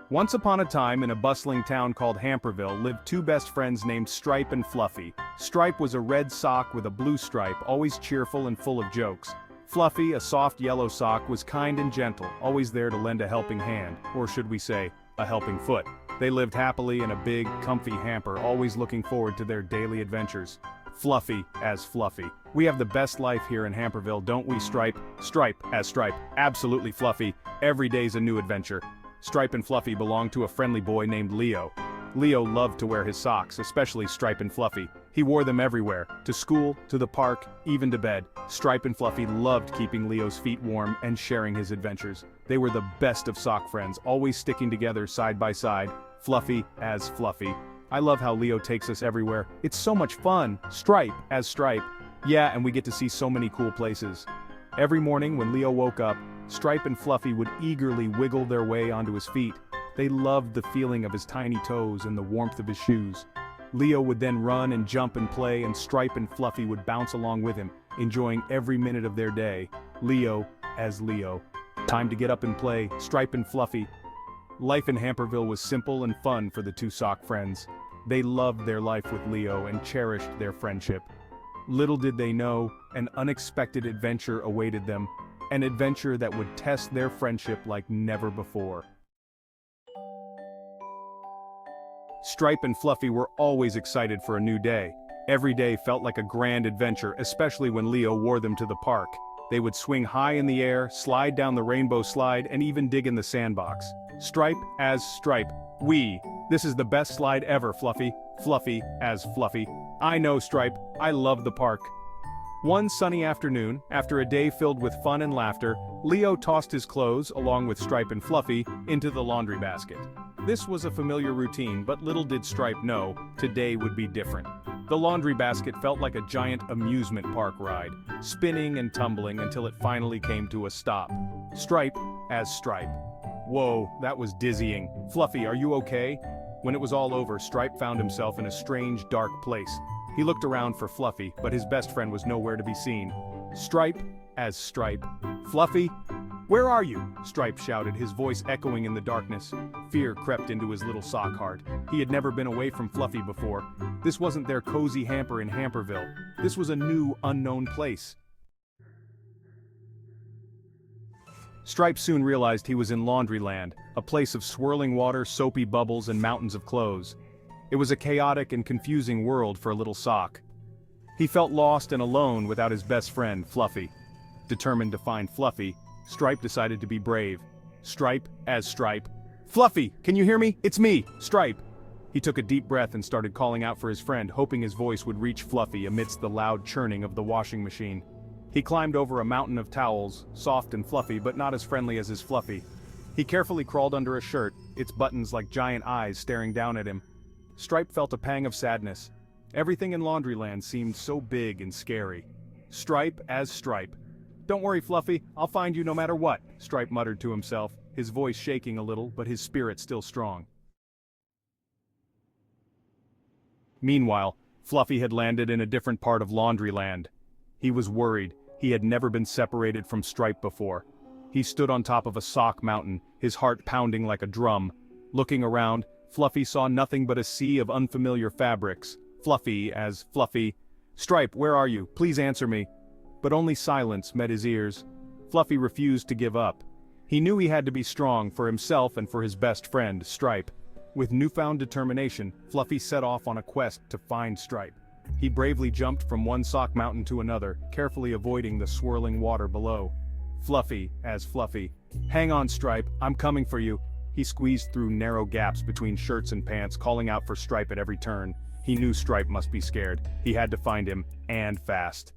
Once upon a time in a bustling town called Hamperville lived two best friends named Stripe and Fluffy. Stripe was a red sock with a blue stripe, always cheerful and full of jokes. Fluffy, a soft yellow sock, was kind and gentle, always there to lend a helping hand, or should we say, a helping foot. They lived happily in a big, comfy hamper, always looking forward to their daily adventures. Fluffy as Fluffy. We have the best life here in Hamperville, don't we, Stripe? Stripe as Stripe. Absolutely, Fluffy. Every day's a new adventure. Stripe and Fluffy belonged to a friendly boy named Leo. Leo loved to wear his socks, especially Stripe and Fluffy. He wore them everywhere, to school, to the park, even to bed. Stripe and Fluffy loved keeping Leo's feet warm and sharing his adventures. They were the best of sock friends, always sticking together side by side. Fluffy as Fluffy. I love how Leo takes us everywhere. It's so much fun. Stripe as Stripe. Yeah, and we get to see so many cool places. Every morning when Leo woke up, Stripe and Fluffy would eagerly wiggle their way onto his feet. They loved the feeling of his tiny toes and the warmth of his shoes. Leo would then run and jump and play, and Stripe and Fluffy would bounce along with him, enjoying every minute of their day. Leo as Leo. Time to get up and play, Stripe and Fluffy. Life in Hamperville was simple and fun for the two sock friends. They loved their life with Leo and cherished their friendship. Little did they know, an unexpected adventure awaited them. An adventure that would test their friendship like never before. Stripe and Fluffy were always excited for a new day. Every day felt like a grand adventure, especially when Leo wore them to the park. They would swing high in the air, slide down the rainbow slide, and even dig in the sandbox. Stripe as Stripe. This is the best slide ever, Fluffy. Fluffy as Fluffy. I know, Stripe. I love the park. One sunny afternoon, after a day filled with fun and laughter, Leo tossed his clothes, along with Stripe and Fluffy, into the laundry basket. This was a familiar routine, but little did Stripe know, today would be different. The laundry basket felt like a giant amusement park ride, spinning and tumbling until it finally came to a stop. Stripe as Stripe. Whoa, that was dizzying. Fluffy, are you okay? When it was all over, Stripe found himself in a strange, dark place. He looked around for Fluffy, but his best friend was nowhere to be seen. Stripe as Stripe. Fluffy? Where are you? Stripe shouted, his voice echoing in the darkness. Fear crept into his little sock heart. He had never been away from Fluffy before. This wasn't their cozy hamper in Hamperville. This was a new, unknown place. Stripe soon realized he was in Laundryland, a place of swirling water, soapy bubbles, and mountains of clothes. It was a chaotic and confusing world for a little sock. He felt lost and alone without his best friend, Fluffy. Determined to find Fluffy, Stripe decided to be brave. Stripe as Stripe. Fluffy, can you hear me? It's me, Stripe. He took a deep breath and started calling out for his friend, hoping his voice would reach Fluffy amidst the loud churning of the washing machine. He climbed over a mountain of towels, soft and fluffy but not as friendly as his Fluffy. He carefully crawled under a shirt, its buttons like giant eyes staring down at him. Stripe felt a pang of sadness. Everything in Laundryland seemed so big and scary. Stripe as Stripe. Don't worry, Fluffy, I'll find you no matter what, Stripe muttered to himself, his voice shaking a little but his spirit still strong. Meanwhile, Fluffy had landed in a different part of Laundryland. He was worried. He had never been separated from Stripe before. He stood on top of a sock mountain, his heart pounding like a drum. Looking around, Fluffy saw nothing but a sea of unfamiliar fabrics. Fluffy as Fluffy. Stripe, where are you? Please answer me. But only silence met his ears. Fluffy refused to give up. He knew he had to be strong for himself and for his best friend, Stripe. With newfound determination, Fluffy set off on a quest to find Stripe. He bravely jumped from one sock mountain to another, carefully avoiding the swirling water below. Fluffy as Fluffy. Hang on, Stripe, I'm coming for you. He squeezed through narrow gaps between shirts and pants, calling out for Stripe at every turn. He knew Stripe must be scared. He had to find him, and fast.